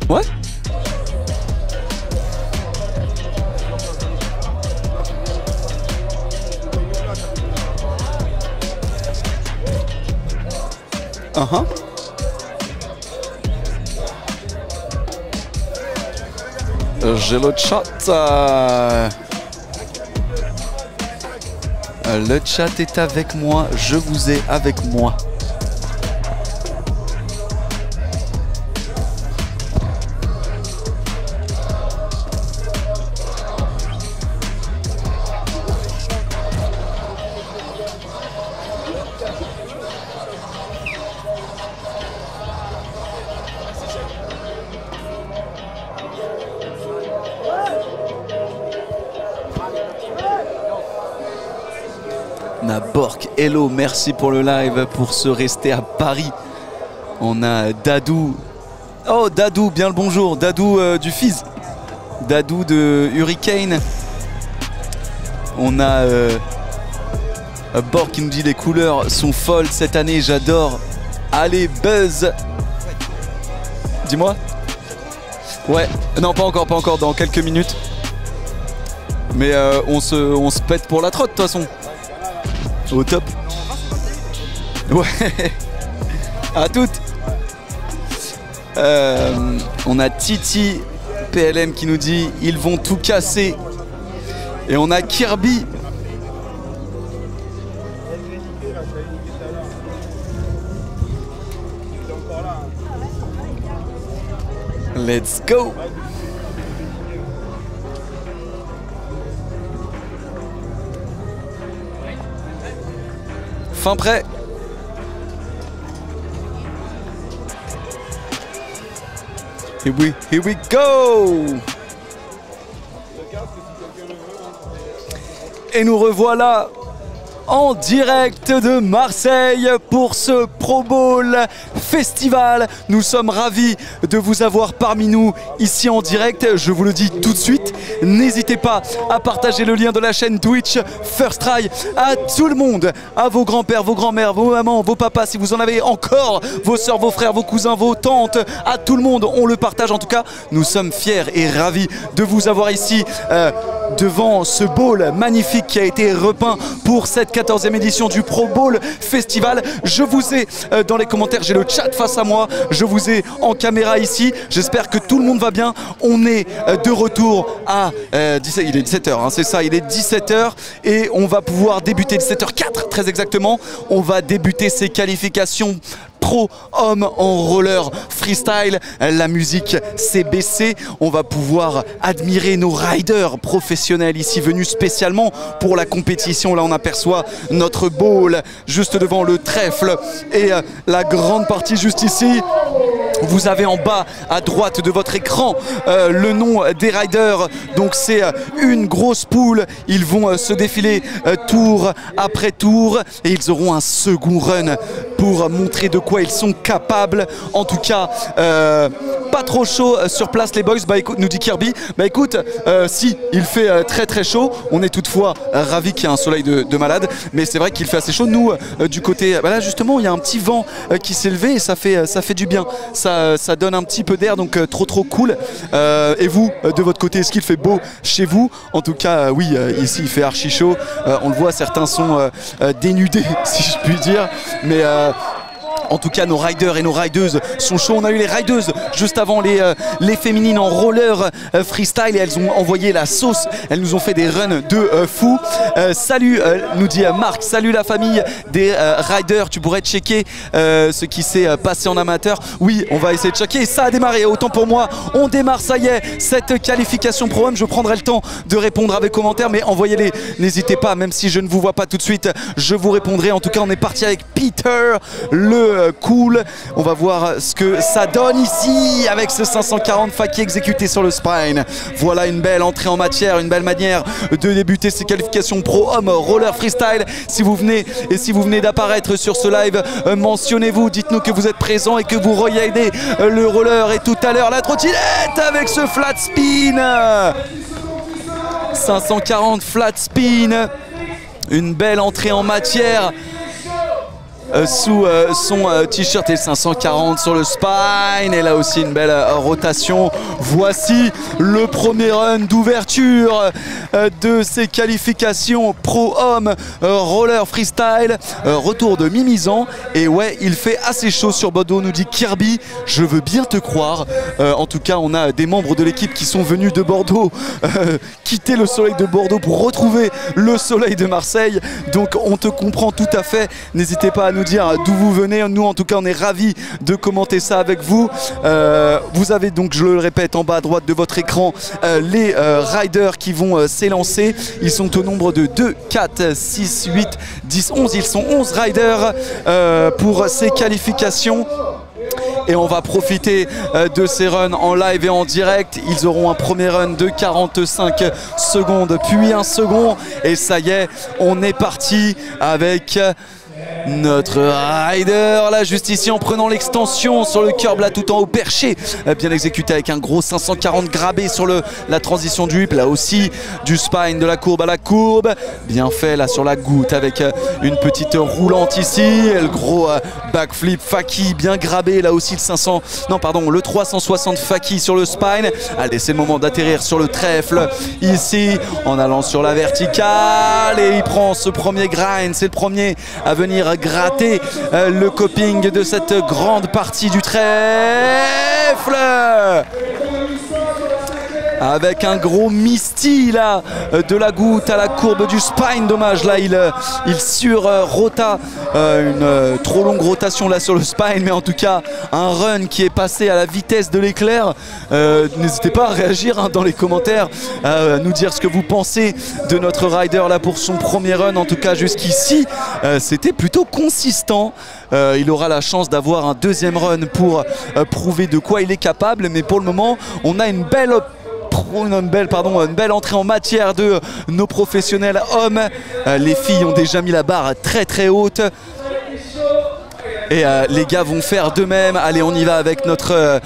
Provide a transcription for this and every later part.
Ouais. J'ai le chat. Le chat est avec moi, je vous ai avec moi. Nabork, hello, merci pour le live, pour se rester à Paris. On a Dadou. Oh, Dadou, bien le bonjour. Dadou du Fizz. Dadou de Hurricane. On a Bork qui nous dit les couleurs sont folles cette année, j'adore. Allez, buzz. Dis-moi. Ouais, non, pas encore, dans quelques minutes. Mais on se pète pour la trotte de toute façon. Au top. Ouais. À toutes. On a Titi PLM qui nous dit ils vont tout casser. Et on a Kirby. Let's go. Fin prêt. Here we go. Et nous revoilà en direct de Marseille pour ce Pro Bowl Festival. Nous sommes ravis de vous avoir parmi nous ici en direct. Je vous le dis tout de suite, n'hésitez pas à partager le lien de la chaîne Twitch First Try à tout le monde, à vos grands-pères, vos grands-mères, vos mamans, vos papas, si vous en avez encore, vos soeurs, vos frères, vos cousins, vos tantes, à tout le monde, on le partage. En tout cas, nous sommes fiers et ravis de vous avoir ici devant ce bowl magnifique qui a été repeint pour cette 14e édition du Pro Bowl Festival. Je vous ai dans les commentaires, j'ai le chat face à moi, je vous ai en caméra ici, j'espère que tout le monde va bien. On est de retour à 17, il est 17h, hein, c'est ça, il est 17h et on va pouvoir débuter, 17h04 très exactement, on va débuter ces qualifications pro homme en roller freestyle. La musique s'est baissée, on va pouvoir admirer nos riders professionnels ici venus spécialement pour la compétition. Là on aperçoit notre bowl juste devant le trèfle et la grande partie juste ici. Vous avez en bas à droite de votre écran le nom des riders. Donc c'est une grosse poule. Ils vont se défiler tour après tour et ils auront un second run pour montrer de quoi ils sont capables. En tout cas, pas trop chaud sur place les boys. Bah écoute, nous dit Kirby. Bah écoute, si, il fait très très chaud. On est toutefois ravis qu'il y ait un soleil de malade. Mais c'est vrai qu'il fait assez chaud. Nous, du côté, bah là justement, il y a un petit vent qui s'est levé et ça fait du bien. Ça donne un petit peu d'air, donc trop cool. Et vous, de votre côté, est-ce qu'il fait beau chez vous? En tout cas, oui, ici il fait archi chaud. On le voit, certains sont dénudés, si je puis dire. Mais en tout cas, nos riders et nos rideuses sont chauds. On a eu les rideuses juste avant les féminines en roller freestyle et elles ont envoyé la sauce. Elles nous ont fait des runs de fou. Salut, nous dit Marc. Salut la famille des riders. Tu pourrais checker ce qui s'est passé en amateur. Oui, on va essayer de checker. Ça a démarré. Autant pour moi, on démarre. Ça y est, cette qualification pro homme. Je prendrai le temps de répondre avec commentaires, mais envoyez-les. N'hésitez pas, même si je ne vous vois pas tout de suite, je vous répondrai. En tout cas, on est parti avec Peter, le cool. On va voir ce que ça donne ici avec ce 540 Faki exécuté sur le spine. Voilà une belle entrée en matière, une belle manière de débuter ces qualifications pro homme roller freestyle. Si vous venez d'apparaître sur ce live, mentionnez-vous, dites-nous que vous êtes présent et que vous regardez le roller. Et tout à l'heure la trottinette avec ce flat spin. 540 flat spin. Une belle entrée en matière sous son t-shirt et 540 sur le spine, et là aussi une belle rotation. Voici le premier run d'ouverture de ces qualifications pro homme roller freestyle, retour de Mimizan. Et ouais, il fait assez chaud sur Bordeaux, nous dit Kirby, je veux bien te croire. En tout cas, on a des membres de l'équipe qui sont venus de Bordeaux quitter le soleil de Bordeaux pour retrouver le soleil de Marseille, donc on te comprend tout à fait. N'hésitez pas à nous dire d'où vous venez. Nous en tout cas on est ravis de commenter ça avec vous. Vous avez donc, je le répète, en bas à droite de votre écran les riders qui vont s'élancer. Ils sont au nombre de 2, 4, 6, 8, 10, 11. Ils sont 11 riders pour ces qualifications. Et on va profiter de ces runs en live et en direct. Ils auront un premier run de 45 secondes, puis un second. Et ça y est, on est parti avec notre rider là juste ici en prenant l'extension sur le curb là tout en haut perché, bien exécuté avec un gros 540 grabé sur la transition du whip, là aussi du spine de la courbe à la courbe, bien fait là sur la goutte avec une petite roulante ici, et le gros backflip Faki bien grabé, là aussi le 360 Faki sur le spine. Allez, c'est le moment d'atterrir sur le trèfle ici en allant sur la verticale, et il prend ce premier grind, c'est le premier à venir gratter le coping de cette grande partie du trèfle avec un gros Misty là de la goutte à la courbe du spine. Dommage, là il sur-rota une trop longue rotation là sur le spine, mais en tout cas un run qui est passé à la vitesse de l'éclair. N'hésitez pas à réagir dans les commentaires, à nous dire ce que vous pensez de notre rider là pour son premier run. En tout cas jusqu'ici c'était plutôt consistant. Il aura la chance d'avoir un deuxième run pour prouver de quoi il est capable, mais pour le moment on a une belle entrée en matière de nos professionnels hommes. Les filles ont déjà mis la barre très très haute. Et les gars vont faire de même. Allez, on y va avec notre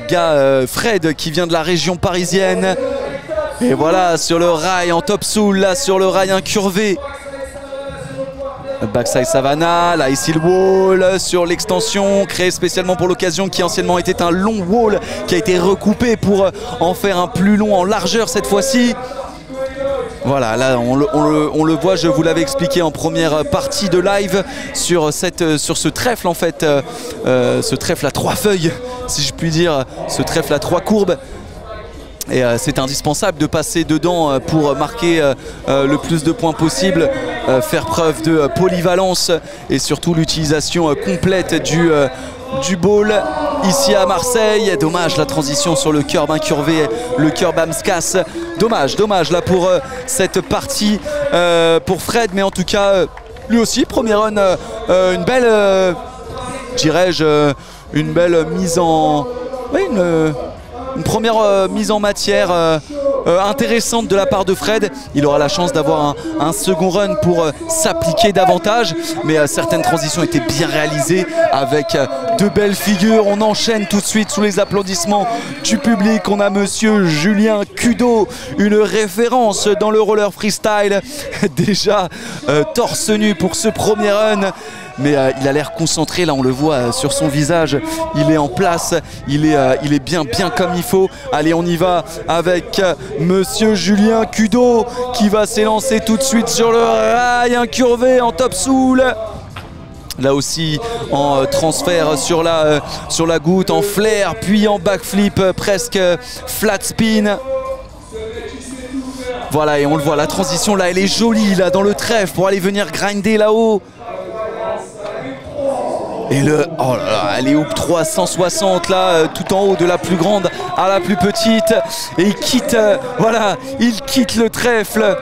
gars Fred qui vient de la région parisienne. Et voilà, sur le rail en top soul, là sur le rail incurvé. Backside Savannah, là ici le wall sur l'extension créée spécialement pour l'occasion, qui anciennement était un long wall qui a été recoupé pour en faire un plus long en largeur cette fois-ci. Voilà, là on le voit, je vous l'avais expliqué en première partie de live sur ce trèfle en fait, ce trèfle à 3 feuilles si je puis dire, ce trèfle à 3 courbes. Et c'est indispensable de passer dedans pour marquer le plus de points possible, faire preuve de polyvalence et surtout l'utilisation complète du ball ici à Marseille. Dommage la transition sur le curb incurvé, le curb Amscas. Dommage là pour cette partie pour Fred, mais en tout cas lui aussi premier run, une belle dirais-je une belle mise en... Oui, une première mise en matière intéressante de la part de Fred. Il aura la chance d'avoir un second run pour s'appliquer davantage, mais certaines transitions étaient bien réalisées avec de belles figures. On enchaîne tout de suite sous les applaudissements du public. On a monsieur Julien Kudo, une référence dans le roller freestyle, déjà torse nu pour ce premier run. Mais il a l'air concentré, là on le voit sur son visage, il est en place, il est bien comme il faut. Allez, on y va avec monsieur Julien Kudo qui va s'élancer tout de suite sur le rail incurvé en top soul. Là aussi en transfert sur la goutte, en flair, puis en backflip presque flat spin. Voilà, et on le voit, la transition là elle est jolie là dans le trèfle pour aller venir grinder là-haut. Et oh là là, elle est hook 360 là, tout en haut de la plus grande à la plus petite. Et il quitte, voilà, il quitte le trèfle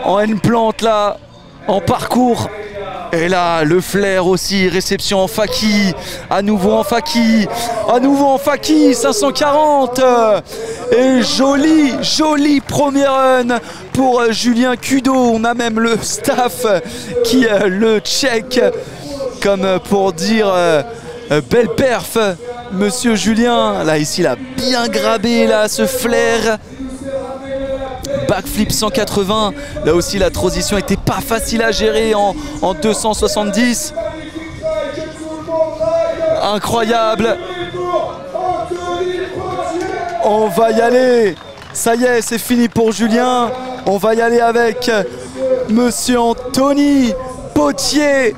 en N-plante là, en parcours. Et là, le flair aussi, réception en Faki, à nouveau en Faki, 540. Et joli premier run pour Julien Kudo. On a même le staff qui le check, comme pour dire belle perf, monsieur Julien. Là ici, il a bien grabé là ce flair. backflip 180. Là aussi la transition était pas facile à gérer en 270. Incroyable. On va y aller. Ça y est, c'est fini pour Julien. On va y aller avec Monsieur Anthony Potier.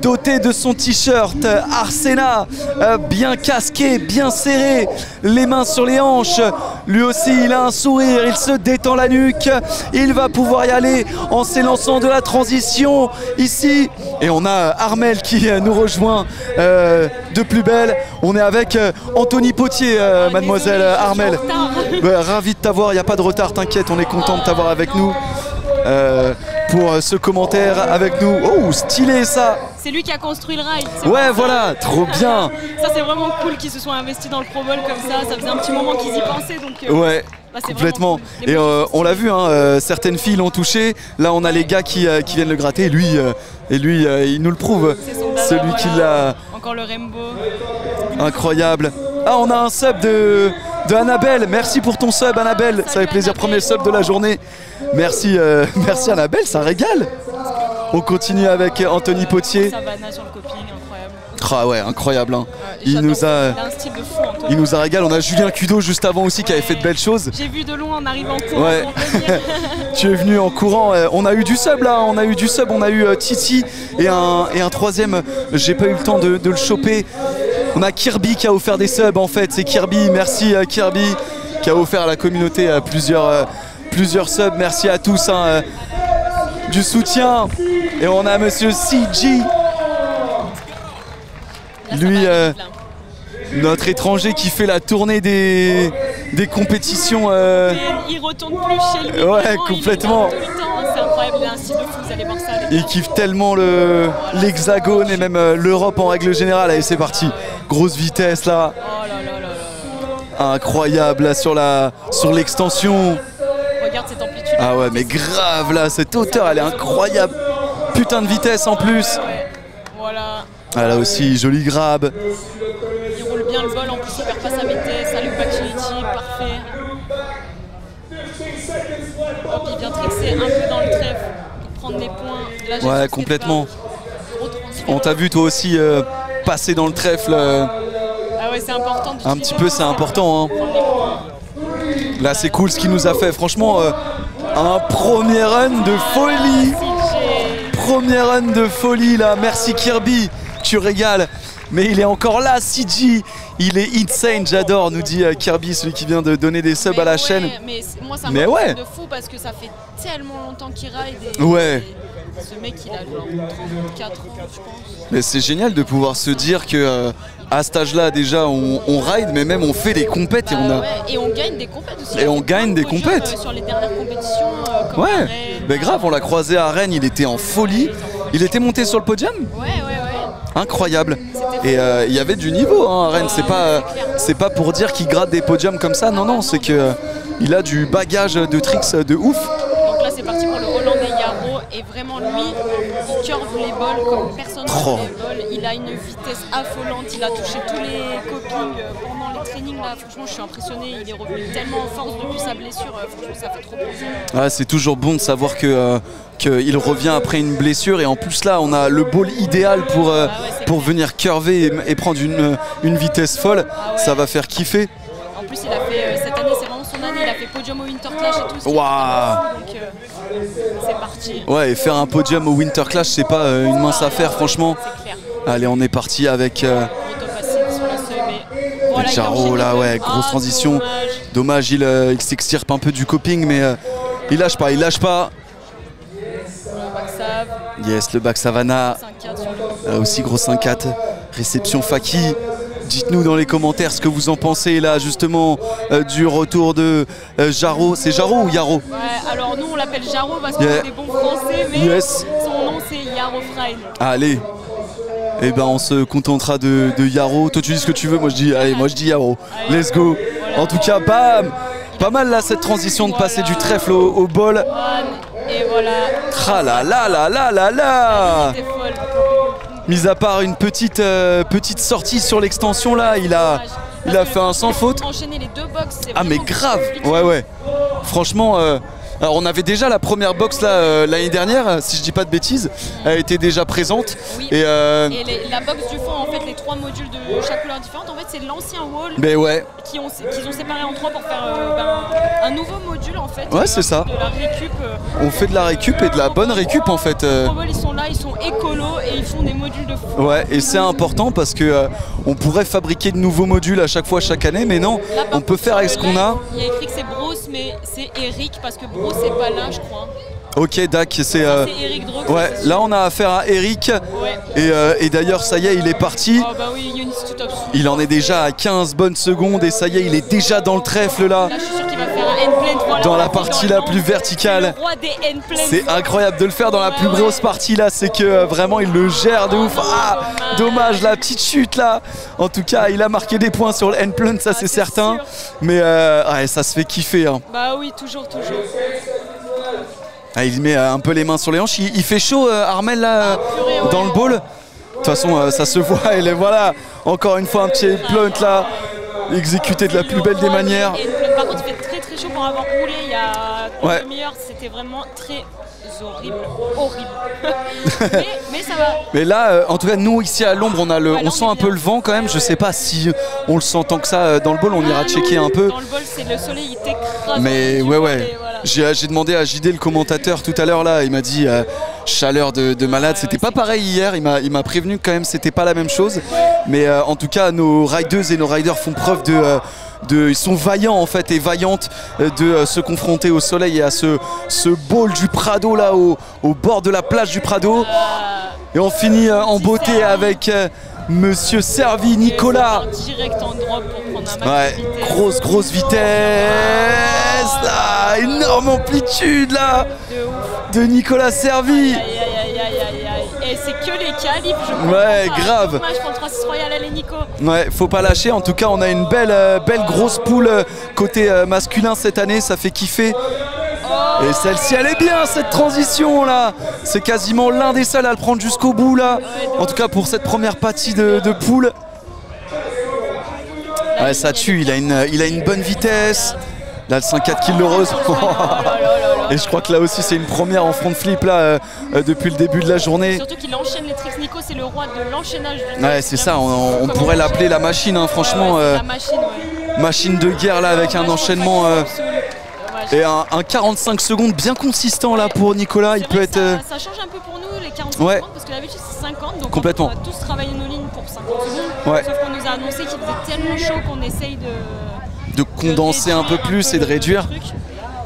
Doté de son t-shirt Arsena, bien casqué, bien serré, les mains sur les hanches. Lui aussi il a un sourire, il se détend la nuque. Il va pouvoir y aller en s'élançant de la transition ici. Et on a Armel qui nous rejoint de plus belle. On est avec Anthony Potier, mademoiselle Armel. Ravi de t'avoir, il n'y a pas de retard, t'inquiète, on est content de t'avoir avec nous. Pour ce commentaire avec nous. Oh, stylé ça! C'est lui qui a construit le ride. Ouais, voilà, trop bien! Ça, c'est vraiment cool qu'ils se soient investis dans le Pro Bowl comme ça. Ça faisait un petit moment qu'ils y pensaient. Donc, ouais, bah, complètement. Cool. Et on l'a vu, hein, certaines filles l'ont touché. Là, on a les gars qui viennent le gratter. Et lui, il nous le prouve. Celui qui l'a. Encore le Rainbow. Incroyable. Ah, on a un sub de Annabelle. Merci pour ton sub, Annabelle. Ça fait plaisir. Premier sub de la journée. Merci, merci Annabelle, ça régale. On continue avec Anthony Potier. Savannah sur le coping, incroyable. Ah ouais, incroyable. Hein. Il a un style de fou, Anthony. Il nous a régalé. On a Julien Cudeau juste avant aussi qui avait fait de belles choses. J'ai vu de loin en arrivant en courant. Ouais. Tu es venu en courant. On a eu du sub là. On a eu du sub. On a eu Titi et un troisième. J'ai pas eu le temps de le choper. On a Kirby qui a offert des subs en fait. C'est Kirby. Merci Kirby qui a offert à la communauté plusieurs subs, merci à tous hein, du soutien. Et on a monsieur CG, lui notre étranger qui fait la tournée des compétitions. Il retourne plus chez lui. Ouais, complètement. C'est incroyable, il a un style de fou, vous allez voir ça. Il kiffe tellement l'hexagone et même l'Europe en règle générale. Allez, c'est parti. Grosse vitesse là. Oh là là là là. Incroyable là sur l'extension. Regarde cette amplitude. Ah ouais, mais grave là, cette hauteur elle est incroyable. Putain de vitesse en plus. Ouais. Voilà. Ah là aussi, joli grab. Il roule bien le bol, en plus il perd pas sa vitesse. Salut Pacchinichi, parfait. Hop, il vient trixer un peu dans le trèfle pour prendre des points. Là, ouais, complètement. On t'a vu toi aussi passer dans le trèfle. Ah ouais, c'est important. Un petit peu, c'est important. Hein. Là, c'est cool ce qu'il nous a fait. Franchement, un premier run de folie. Premier run de folie là. Merci Kirby, tu régales. Mais il est encore là, CG. Il est insane, j'adore, nous dit Kirby, celui qui vient de donner des subs à la chaîne. Mais moi, ça me rend de fou parce que ça fait tellement longtemps qu'il ride. Ouais. Ce mec, il a genre 34 ans, je pense. Mais c'est génial de pouvoir se dire que à cet âge-là, déjà, on ride, mais même on fait des compètes. Et on gagne des compètes aussi. Et on gagne des compètes. Sur les dernières compétitions. Comme ouais, mais grave, on l'a croisé à Rennes, il était en folie. Il était monté sur le podium. Ouais. Incroyable. Et il y avait du niveau hein, à Rennes. C'est pas pour dire qu'il gratte des podiums comme ça. Non, c'est que il a du bagage de tricks de ouf. Donc là, c'est parti pour le Hollandais Yaro. Et vraiment, lui, il curve les bols comme personne ne curve les bols. Il a une vitesse affolante. Il a touché tous les copings pendant les trainings. Là, franchement, je suis impressionné. Il est revenu tellement en force depuis sa blessure. Franchement, ça fait trop plaisir. Ah, c'est toujours bon de savoir qu'il revient après une blessure. Et en plus, là, on a le ball idéal pour venir curver et prendre une vitesse folle. Ça va faire kiffer. En plus, il a fait cette année, c'est vraiment son année. Il a fait podium au Winter Clash et tout. Waouh. Donc, c'est parti. Ouais, et faire un podium au Winter Clash, c'est pas une mince affaire, franchement. C'est clair. Allez, on est parti avec voilà, Jaro, là, ouais, grosse transition. Dommage, il s'extirpe un peu du coping, mais il lâche pas. Yes, le back Savannah. Aussi gros 5-4. Réception Faki. Dites-nous dans les commentaires ce que vous en pensez là justement du retour de Jaro. C'est Jaro ou Yaro? Ouais, alors nous on l'appelle Jaro parce qu'on est des bons français, mais son nom c'est Yaro Frein. Allez, et ben on se contentera de Yaro. Toi tu dis ce que tu veux, moi je dis Yaro. Allez, let's go. Voilà. En tout cas, bam, pas mal là cette transition de passer du trèfle au bol. Et voilà. Tra la la la la la la. Mis à part une petite sortie sur l'extension là, il a Il a fait un sans faute. Enchaîner les deux box, c'est Ah mais vraiment grave. compliqué. Ouais. Franchement, alors on avait déjà la première box là l'année dernière, si je dis pas de bêtises, elle était déjà présente. Oui. Et La box du fond, en fait, les 3 modules de chaque couleur différente, en fait, c'est l'ancien wall mais ouais. qu'ils ont séparé en 3 pour faire un nouveau module en fait. Ouais, c'est ça. De la récup. On fait de la récup et de la bonne récup en fait. Les Pro Bowl, ils sont là, ils sont écolos et ils font des modules de fou. Ouais, et c'est important parce que on pourrait fabriquer de nouveaux modules à chaque fois, chaque année, mais non, Là, on peut faire avec ce qu'on a. Il y a écrit que c'est Bruce, mais c'est Eric parce que Bruce c'est pas là, je crois. Ok, Dak, c'est. C'est Eric Drox. Ouais, là on a affaire à Eric. Ouais. Et d'ailleurs, ça y est, il est parti. Oh bah oui, Younis tout absolu. Il en est déjà à 15 bonnes secondes et ça y est, il est déjà dans le trèfle là. Là, je suis sûr qu'il va faire un endplane. Voilà, Dans la partie la plus verticale. Le roi des endplanes. C'est incroyable de le faire dans la plus grosse partie là, c'est que vraiment il le gère de ouf. Ah, dommage la petite chute là. En tout cas, il a marqué des points sur le endplane, ça c'est certain. sûr. Mais ouais, ça se fait kiffer. Hein. Bah oui, toujours. Ah, il met un peu les mains sur les hanches. Il fait chaud, Armel, là, purée, ouais. dans le ball. De toute façon, ça se voit. Et voilà, encore une fois, un petit plant là, exécuté de la plus belle des manières. Par contre, il fait très chaud pour avoir roulé il y a une demi-heure. C'était vraiment très horrible. mais ça va. Mais là, en tout cas, nous ici à l'ombre, on sent un peu le vent quand même. Je sais pas si on le sent tant que ça dans le ball. On ira checker un peu. Dans le ball, c'est le soleil, il t'écrase. Mais ouais. Voilà. J'ai demandé à JD, le commentateur, tout à l'heure là. Il m'a dit chaleur de malade. C'était pas pareil hier. Il m'a prévenu que quand même c'était pas la même chose. Mais en tout cas, nos rideuses et nos riders font preuve ils sont vaillants en fait et vaillantes de se confronter au soleil et à ce ball du Prado là au bord de la plage du Prado. Et on finit en beauté avec Monsieur Servi Nicolas. Direct en drop pour prendre un max de vitesse. Grosse vitesse là, énorme amplitude là de Nicolas Servi. Et c'est que les qualifs, je crois. Ouais, grave. Dommage pour le 3-6 Royal, allez Nico. Ouais, faut pas lâcher. En tout cas, on a une belle grosse poule côté masculin cette année. Ça fait kiffer. Et celle-ci, elle est bien cette transition là. C'est quasiment l'un des seuls à le prendre jusqu'au bout là. En tout cas pour cette première partie de poule. Ouais, ça tue. Il a une bonne vitesse. Là, le 5-4 kill heureuse. Et je crois que là aussi c'est une première en front flip là depuis le début de la journée. Surtout qu'il enchaîne les tricks. Nico, c'est le roi de l'enchaînage. Ouais, c'est ça. On pourrait l'appeler la machine, hein, franchement. La machine, machine de guerre là avec un enchaînement. Et un 45 secondes bien consistant là pour Nicolas. Il peut être. Ça change un peu pour nous les 45 secondes parce que d'habitude c'est 50. Donc complètement. on va tous travailler nos lignes pour 50 secondes. Ouais. Sauf qu'on nous a annoncé qu'il faisait tellement chaud qu'on essaye de condenser un peu plus et de réduire.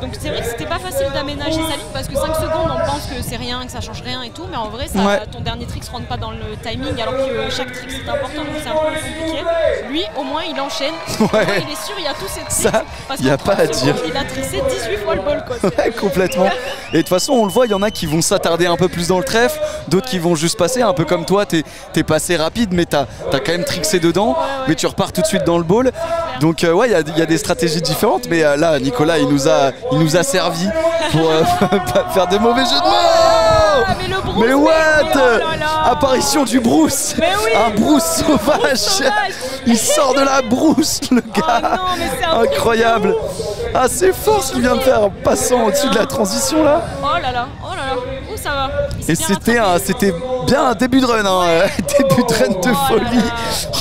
Donc c'est vrai que c'était pas facile d'aménager sa ligne parce que 5 secondes on pense que c'est rien, que ça change rien et tout, mais en vrai ton dernier trick se rentre pas dans le timing alors que chaque trick c'est important donc c'est un peu compliqué. Lui au moins il enchaîne, il est sûr il y a tous ses tricks parce qu'il n'y a pas à dire. Il a tricé 18 fois le ball quoi. Ouais, complètement. Et de toute façon on le voit, il y en a qui vont s'attarder un peu plus dans le trèfle, d'autres qui vont juste passer, un peu comme toi, t'es passé rapide mais t'as quand même trixé dedans, mais tu repars tout de suite dans le ball. Donc ouais il y a des stratégies différentes mais là Nicolas il nous a servi pour faire de mauvais jeux de mots. Mais what apparition du Bruce, un Bruce sauvage. Il sort de la brousse le gars. Incroyable. Ah c'est fort ce qu'il vient de faire en passant au-dessus de la transition là. Oh là là, où ça va. Et c'était bien un début de run, début de run de folie.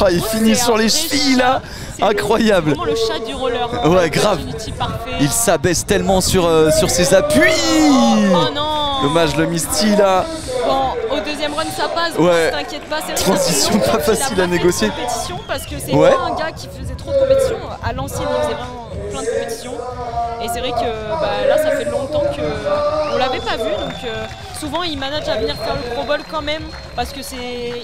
Oh, il finit sur les chevilles là. Incroyable. Vraiment le chat du roller. Ouais, grave. Il s'abaisse tellement sur ses appuis. Oh non. Dommage le Misty là. Bon, au deuxième run ça passe, t'inquiète pas. C'est transition pas facile à négocier. Compétition parce que c'est pas un gars qui faisait trop de compétition. À l'ancienne, il faisait vraiment plein de compétitions. Et c'est vrai que là, ça fait longtemps qu'on l'avait pas vu. Donc souvent, il manage à venir faire le Pro Bowl quand même parce que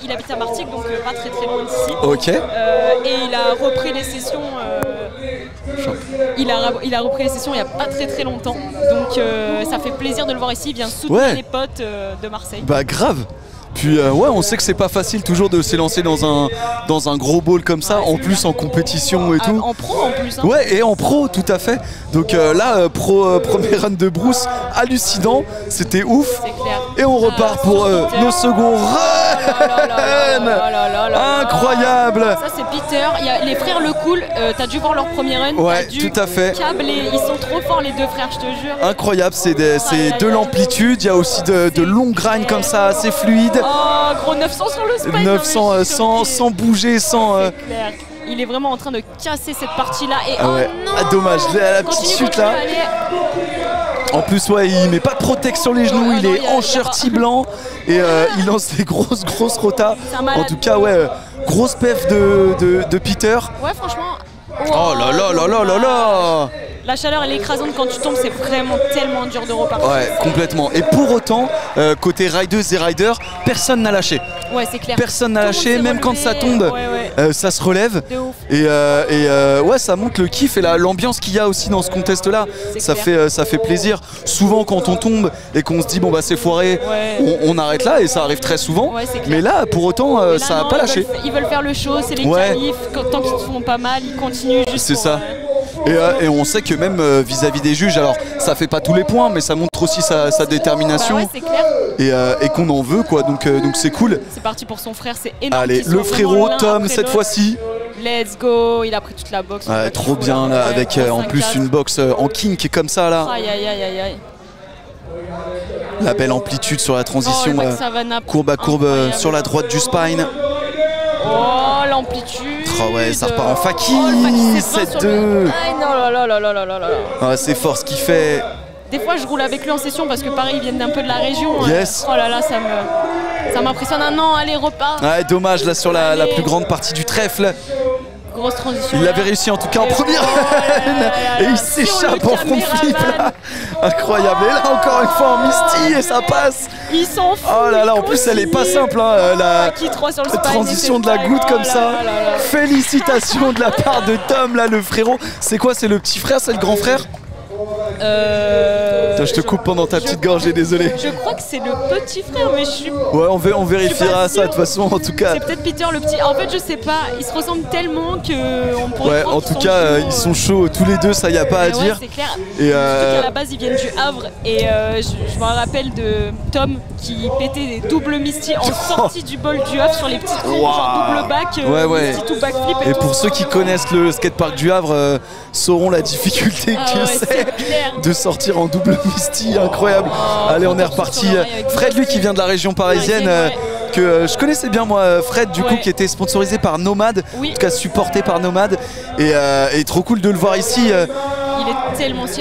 il habite à Martigues, donc pas très loin d'ici. Ok. Et il a repris les sessions. Il a repris les sessions il n'y a pas très longtemps. Donc ça fait plaisir de le voir ici. Il vient soutenir les potes de Marseille. Bah grave. Puis on sait que c'est pas facile toujours de s'élancer dans un gros bowl comme ça, en plus en compétition et tout. En pro en plus. Ouais, et en pro, tout à fait. Donc là, premier run de Bruce, hallucinant, c'était ouf. C'est clair. Et on repart pour nos seconds runs. Incroyable. Ça c'est Peter, il y a les frères Le Cool, t'as dû voir leur premier run, Ouais, t'as dû tout à fait. câbler, ils sont trop forts les deux frères, je te jure. Incroyable, c'est de l'amplitude, il y a aussi de longues grinds comme ça, assez fluides. Oh gros 900 sur le spine. 900 sans bouger, sans... Clair. Il est vraiment en train de casser cette partie-là et Ah ouais. oh non, Ah, dommage, la petite chute là. En plus, ouais, il met pas de protect sur les genoux, il est en shirty blanc et il lance des grosses rotas. En tout cas, ouais, grosse pef de Peter. Ouais, franchement. Oh là là là là là là. La chaleur elle est écrasante quand tu tombes, c'est vraiment tellement dur de repartir. Ouais, complètement. Et pour autant, côté riders et riders, personne n'a lâché. Ouais, c'est clair. Personne n'a lâché, même quand ça tombe, ça se relève. De ouf. Et ouais, ça montre le kiff et l'ambiance qu'il y a aussi dans ce contest-là. Ça fait plaisir. Souvent, quand on tombe et qu'on se dit bon bah c'est foiré, on arrête là et ça arrive très souvent. Ouais, mais là, pour autant, là, ça n'a non, pas lâché. Ils veulent faire le show, c'est les qualifs. Tant qu'ils font pas mal, ils continuent juste. C'est ça. Et on sait que même vis-à-vis des juges, alors ça fait pas tous les points, mais ça montre aussi sa détermination. Bah ouais, c'est clair. Et qu'on en veut quoi, donc c'est cool. C'est parti pour son frère, c'est énorme. Allez, le frérot Tom cette fois-ci. Let's go, il a pris toute la boxe. Ouais, trop bien là, avec en plus une boxe en kink comme ça là. Aïe aïe aïe aïe aïe. La belle amplitude sur la transition, courbe à courbe sur la droite du spine. Oh l'amplitude. Oh ouais, ça repart en faki. 7-2. Ah, c'est fort ce qu'il fait. Des fois je roule avec lui en session parce que pareil ils viennent un peu de la région. Yes. Oh là là, ça m'impressionne. Ah non, allez repars. Ouais, dommage là sur la plus grande partie du trèfle. Grosse transition. Il l'avait réussi en tout cas en première et il s'échappe en front flip là. Incroyable. Et là encore une fois en Misty et ça passe. Ils s'en foutent. Oh là là, en plus elle est pas simple hein, la transition de la goutte comme ça. Félicitations de la part de Tom là, le frérot. C'est quoi, c'est le petit frère, c'est le grand frère? Je te coupe pendant ta petite gorgée, désolé. Je crois que c'est le petit frère, mais je suis. Ouais, on vérifiera ça de toute façon, en tout cas. C'est peut-être Peter le petit. En fait, je sais pas, ils se ressemblent tellement que on pourrait. Ouais, en tout cas, ils sont chauds tous les deux, ça y a pas à dire. C'est clair. Et à la base, ils viennent du Havre et je me rappelle de Tom qui pétait des doubles Misty en sortie du bol du Havre sur les petites rampes, genre double back, Misty tout backflip. Et pour ceux qui connaissent le skatepark du Havre, sauront la difficulté que c'est de sortir en double Misty, incroyable. Allez, on est reparti. Fred, lui qui vient de la région parisienne, que je connaissais bien moi, Fred du coup, qui était sponsorisé par Nomad, en tout cas supporté par Nomad, et trop cool de le voir ici. Il est tellement si...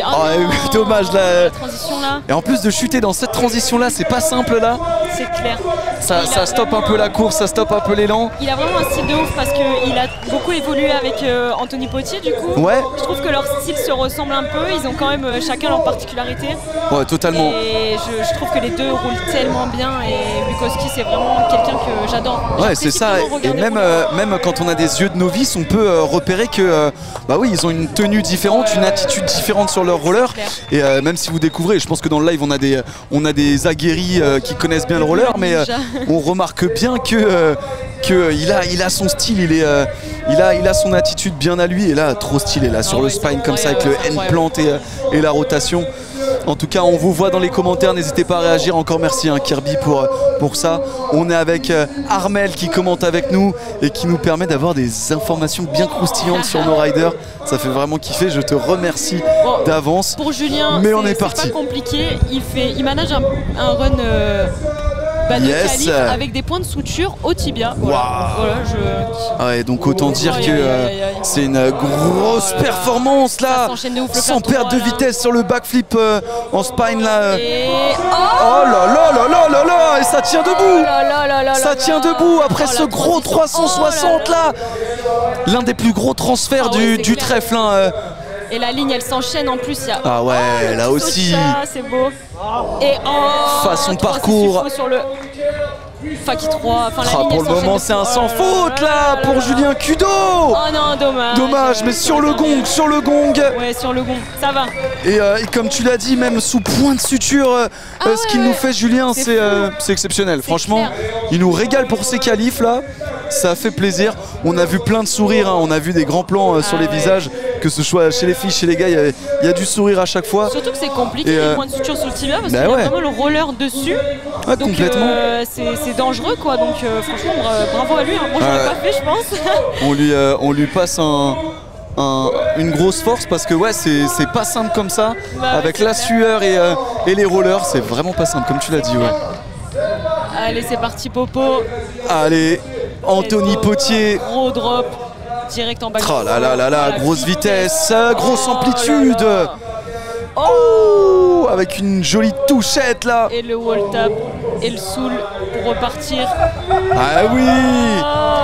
dommage là. La transition là. Et en plus de chuter dans cette transition là, c'est pas simple là. C'est clair. Ça stoppe un peu la course, ça stoppe un peu l'élan. Il a vraiment un style de ouf parce qu'il a beaucoup évolué avec Anthony Potier du coup. Ouais. Je trouve que leur style se ressemble un peu, ils ont quand même chacun leur particularité. Ouais, totalement. Et je trouve que les deux roulent tellement bien et Bukowski c'est vraiment quelqu'un que j'adore. Ouais, c'est ça. Et même quand on a des yeux de novice, on peut repérer que bah oui, ils ont une tenue différente, une attitude différente sur leur roller. Et même si vous découvrez, je pense que dans le live on a des aguerris qui connaissent bien le roller, mais on remarque bien que il a son style, il a son attitude bien à lui, et là trop stylé là sur le spine comme ça avec le N-plant et la rotation. En tout cas, on vous voit dans les commentaires, n'hésitez pas à réagir. Encore merci Kirby pour ça. On est avec Armel qui commente avec nous et qui nous permet d'avoir des informations bien croustillantes sur nos riders. Ça fait vraiment kiffer, je te remercie d'avance. Pour Julien, mais on est parti. C'est pas compliqué, il manage un run de qualif avec des points de suture au tibia. Ouais, donc autant dire que c'est une grosse performance là, sans perte de vitesse sur le backflip en spine là. Oh là là là là là là, et ça tient debout. Ça tient debout après ce gros 360 là. L'un des plus gros transferts du trèfle. Et la ligne elle s'enchaîne en plus. Ah ouais, là aussi. C'est beau. Et façon parcours. Sur le Faki 3. Pour le moment, c'est un sans faute là pour Julien Kudo. Oh non, dommage. Dommage, mais sur le gong, sur le gong. Ouais, sur le gong, ça va. Et comme tu l'as dit, même sous point de suture, ce qu'il nous fait Julien, c'est exceptionnel. Franchement, il nous régale pour ses qualifs là. ça fait plaisir. On a vu plein de sourires, hein. On a vu des grands plans sur les visages, que ce soit chez les filles, chez les gars, il y a du sourire à chaque fois. Surtout que c'est compliqué, les points de suture sur le tibia parce qu'il y a vraiment le roller dessus. Ouais, donc c'est dangereux quoi, donc franchement bravo à lui, hein. Moi je l'aurais pas fait je pense. On lui passe une grosse force parce que ouais c'est pas simple comme ça, avec la sueur et les rollers, c'est vraiment pas simple comme tu l'as dit. Ouais. Allez c'est parti Popo. Allez Anthony Potier. Gros drop, direct en bas. Oh là là là là, grosse vitesse, grosse amplitude. Oh, avec une jolie touchette là. Et le wall tap et le soul pour repartir. Ah oui,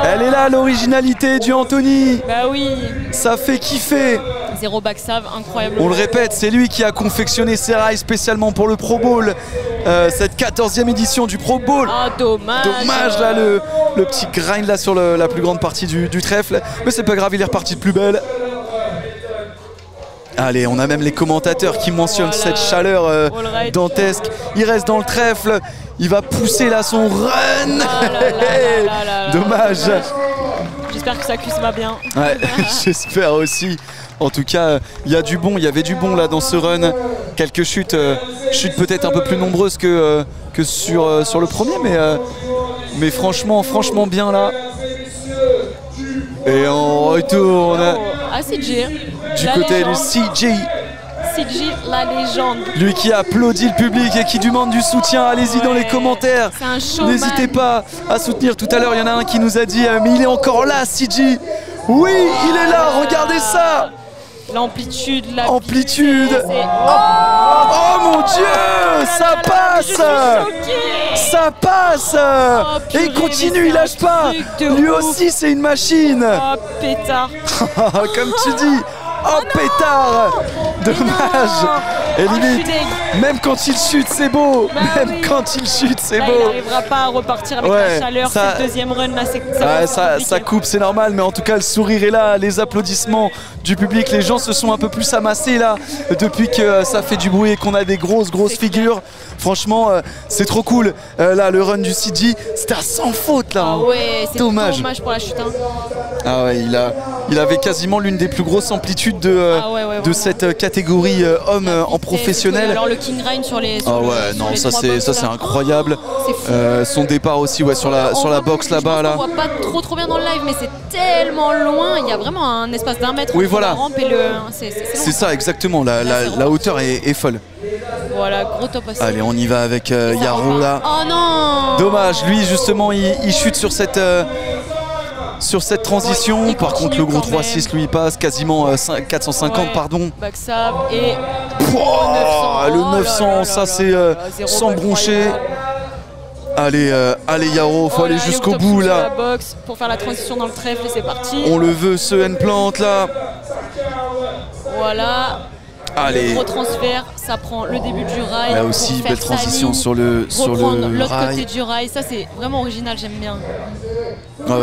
elle est là l'originalité du Anthony. Bah oui. Ça fait kiffer. Zéro backstab, incroyable. On le répète, c'est lui qui a confectionné ces rails spécialement pour le Pro Bowl. Cette 14e édition du Pro Bowl. Ah dommage. Dommage là le petit grind là sur la plus grande partie du trèfle. Mais c'est pas grave, il est reparti de plus belle. Allez, on a même les commentateurs qui mentionnent cette chaleur dantesque. Il reste dans le trèfle, il va pousser là son run. Dommage. J'espère que sa cuisse va bien. Ouais, j'espère aussi. En tout cas, il y a du bon, il y avait du bon là dans ce run. Quelques chutes peut-être un peu plus nombreuses que sur le premier, mais franchement bien là. Et on retourne à CJ. Du côté du CJ. CJ, la légende. Lui qui applaudit le public et qui demande du soutien. Allez-y dans les commentaires. C'est un showman. N'hésitez pas à soutenir. Tout à l'heure, il y en a un qui nous a dit mais il est encore là, CJ. Oui, il est là, regardez ça. L'amplitude, la amplitude. Oh mon Dieu, ça passe. Ça passe. Et il continue, il lâche pas. Lui aussi, c'est une machine. Oh, pétard. Comme tu dis. Oh pétard. Dommage. Et limite, même quand il chute, c'est beau. Quand il chute, c'est beau. Il n'arrivera pas à repartir avec la chaleur. C'est le deuxième run là. Ça coupe, c'est normal. Mais en tout cas, le sourire est là. Les applaudissements du public. Les gens se sont un peu plus amassés là depuis que ça fait du bruit et qu'on a des grosses figures. Franchement, c'est trop cool. Là, le run du CJ, c'était sans faute là. Ah ouais, c'est dommage pour la chute. Ah ouais, il avait quasiment l'une des plus grosses amplitudes de cette catégorie homme en professionnel. Alors le king grind sur les. Non, ça c'est incroyable. Son départ aussi sur la box là-bas là. On voit pas trop bien dans le live, mais c'est tellement loin. Il y a vraiment un espace d'1 mètre entre la rampe et le. C'est ça exactement. La hauteur est folle. Voilà, gros top aussi. Allez, on y va avec Yaro là. Oh non. Dommage, lui justement il chute sur cette transition. Par contre le gros 3-6 lui il passe quasiment 450 pardon. Backstab et le 900 ça c'est sans broncher. Allez Yaro, faut aller jusqu'au bout là. Box pour faire la transition dans le trèfle et c'est parti. On le veut ce N-plant là. Voilà. Allez. Le gros transfert, ça prend le début du rail. Là aussi, belle transition sur le l'autre rail. côté du rail, ça c'est vraiment original, j'aime bien.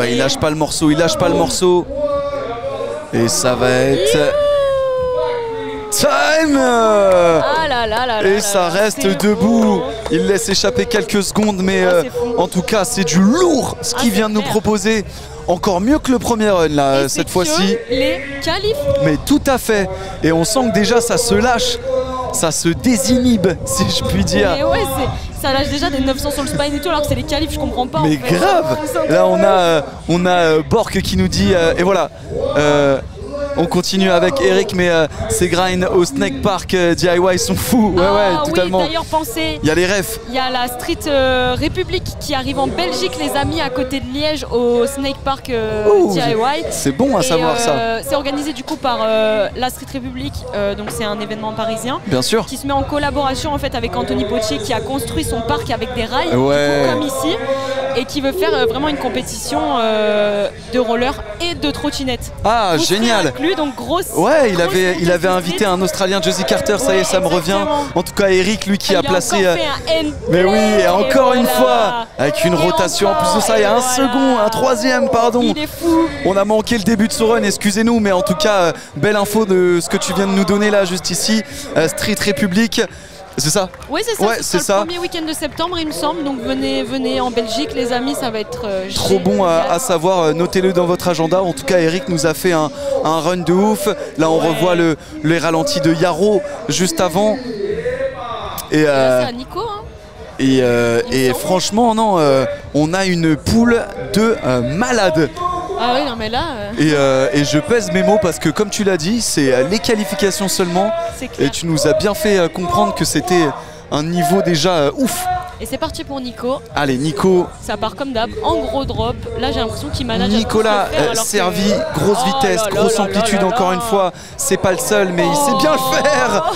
Il lâche pas le morceau, Et ça va être time. Et ça reste debout. Il laisse échapper quelques secondes, mais en tout cas, c'est du lourd ce qu'il vient de nous proposer. Encore mieux que le premier run là, cette fois-ci. Les qualifs. Mais tout à fait. Et on sent que déjà ça se lâche, ça se désinhibe, si je puis dire. Mais ouais, ça lâche déjà des 900 sur le spine et tout, alors que c'est les qualifs, je comprends pas. Mais grave. Là on a Bork qui nous dit et voilà. On continue avec Eric, mais ces grinds au Snake Park DIY sont fous. Ouais, totalement. Oui, d'ailleurs, pensez. Il y a les refs. Il y a la Street République qui arrive en Belgique, les amis, à côté de Liège, au Snake Park DIY. C'est bon à savoir ça. C'est organisé du coup par la Street République, donc c'est un événement parisien. Bien sûr. Qui se met en collaboration en fait avec Anthony Potier qui a construit son parc avec des rails, du coup, comme ici, et qui veut faire vraiment une compétition de roller et de trottinette. Ah, génial. Donc grosse. Ouais, il avait invité un Australien, Josie Carter, ça y est, ça me revient. En tout cas, Eric, lui qui a placé. Mais oui, et encore une fois, avec une rotation. En plus de ça, il y a un troisième, pardon. Il est fou. On a manqué le début de ce run, excusez-nous, mais en tout cas, belle info de ce que tu viens de nous donner là, juste ici. Street République. C'est ça? Oui, c'est ça. Ouais, c'est c'est ça. ça. Le premier week-end de septembre, il me semble. Donc venez en Belgique, les amis, ça va être trop bon à savoir. Notez-le dans votre agenda. En tout cas, Eric nous a fait un run de ouf. Là, on revoit les ralentis de Yaro juste avant. Et là, c'est à Nico. Hein. Et franchement, non, on a une poule de malades. Ah oui, non, mais là. Et je pèse mes mots parce que, comme tu l'as dit, c'est les qualifications seulement. Et tu nous as bien fait comprendre que c'était un niveau déjà ouf. Et c'est parti pour Nico. Allez, Nico. Ça part comme d'hab, en gros drop. Là, j'ai l'impression qu'il manage. Nicolas servi, grosse vitesse, grosse amplitude encore une fois. C'est pas le seul, mais il sait bien le faire.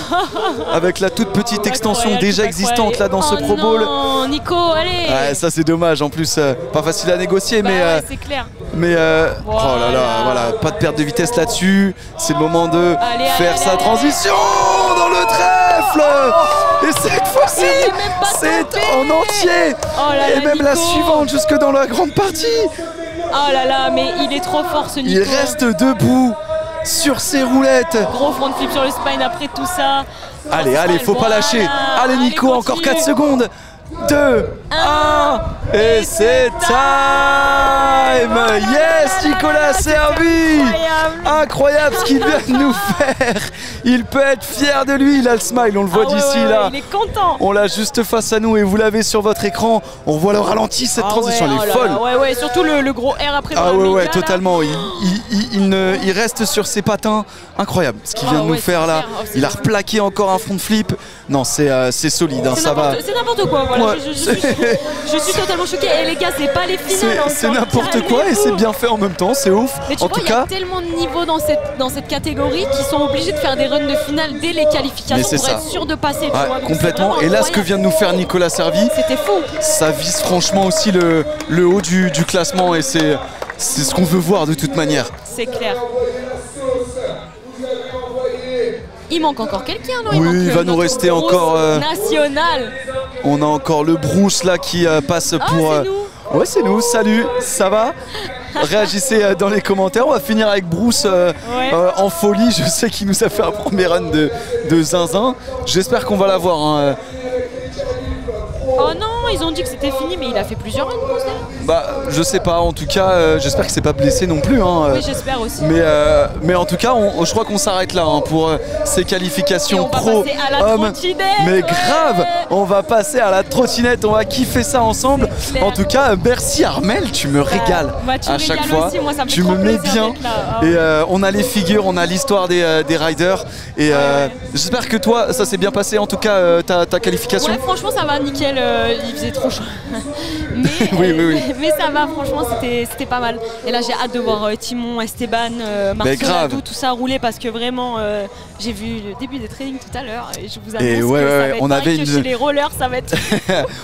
Avec la toute petite extension déjà existante là dans ce Pro Bowl. Non, Nico, allez. Ouais, ça c'est dommage. En plus, pas facile à négocier, mais. Ouais, c'est clair. Mais oh là là, voilà, pas de perte de vitesse là-dessus. C'est le moment de faire sa transition dans le trèfle. Et cette fois-ci, c'est en entier. Et même la suivante jusque dans la grande partie. Oh là là, mais il est trop fort ce Nico. Il reste debout sur ses roulettes. Gros front flip sur le spine après tout ça. Allez, allez, faut pas lâcher. Allez Nico, encore 4 secondes. 2, 1, et c'est time. Yes, Nicolas servi. Incroyable ce qu'il vient de nous faire. Il peut être fier de lui, il a le smile, on le voit d'ici là. Il est content. On l'a juste face à nous et vous l'avez sur votre écran. On voit le ralenti, cette transition elle est folle. Ouais, surtout le gros R après. Ah ouais, totalement. Il reste sur ses patins. Incroyable ce qu'il vient de nous faire là. Il a replaqué encore un front flip. Non, c'est solide, hein, ça va. C'est n'importe quoi, voilà. Ouais, je suis totalement choquée. Et les gars, c'est pas les finales. C'est n'importe quoi et c'est bien fait en même temps, c'est ouf. Mais tu vois, il y a tellement de niveaux dans cette catégorie qui sont obligés de faire des runs de finale dès les qualifications pour être sûr de passer. Ouais, complètement. Et là, ce que vient de nous faire Nicolas Servi, c'était fou. Ça vise franchement aussi le haut du classement et c'est ce qu'on veut voir de toute manière. C'est clair. Il manque encore quelqu'un, non? Oui, il va nous rester encore. National. On a encore le Bruce là qui passe pour. C'est nous. Ouais, c'est nous. Salut, ça va? Réagissez dans les commentaires. On va finir avec Bruce en folie. Je sais qu'il nous a fait un premier run de zinzin. J'espère qu'on va l'avoir. Hein. Oh non, ils ont dit que c'était fini, mais il a fait plusieurs runs, Bruce. Bah, je sais pas. En tout cas, j'espère qu'il s'est pas blessé non plus. Hein. Oui, j'espère aussi. Mais en tout cas, je crois qu'on s'arrête là hein, pour ces qualifications pro hommes. Mais grave, on va passer à la trottinette. On va kiffer ça ensemble. En tout cas, merci Armel, tu me régales à chaque fois. Aussi, moi, ça me tu me mets bien. Et on a les figures, on a l'histoire des riders. Et j'espère que toi, ça s'est bien passé. En tout cas, ta qualification. Ouais, franchement, ça va nickel. Il faisait trop chaud. Mais, oui. Mais ça va, franchement, c'était pas mal. Et là, j'ai hâte de voir Timon, Esteban, Marceau, tout ça rouler parce que vraiment, j'ai vu le début des trainings tout à l'heure et je vous annonce que ça va être pareil que chez les rollers, ça va être...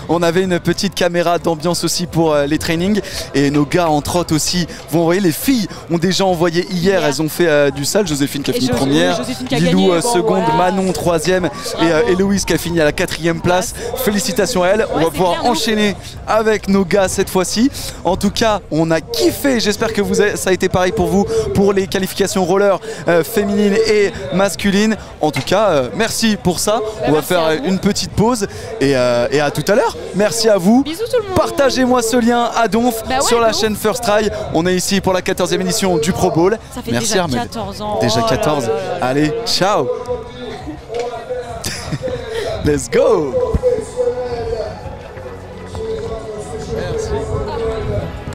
On avait une petite caméra d'ambiance aussi pour les trainings et nos gars en trotte aussi vont envoyer. Les filles ont déjà envoyé hier, elles ont fait du sale. Joséphine qui a fini première, Lilou seconde, Manon troisième et Héloïse qui a fini à la 4e place. Félicitations à elle. On va pouvoir enchaîner avec nos gars cette fois-ci. En tout cas, on a kiffé. J'espère que ça a été pareil pour vous pour les qualifications roller féminines et masculines. En tout cas, merci pour ça. On va faire une petite pause et à tout à l'heure. Merci à vous. Bisous tout le monde. Partagez-moi ce lien à Donf sur la chaîne First Try. On est ici pour la 14e édition du Pro Bowl. Ça fait merci déjà Armel. 14 ans. Déjà 14. Allez, ciao. Let's go.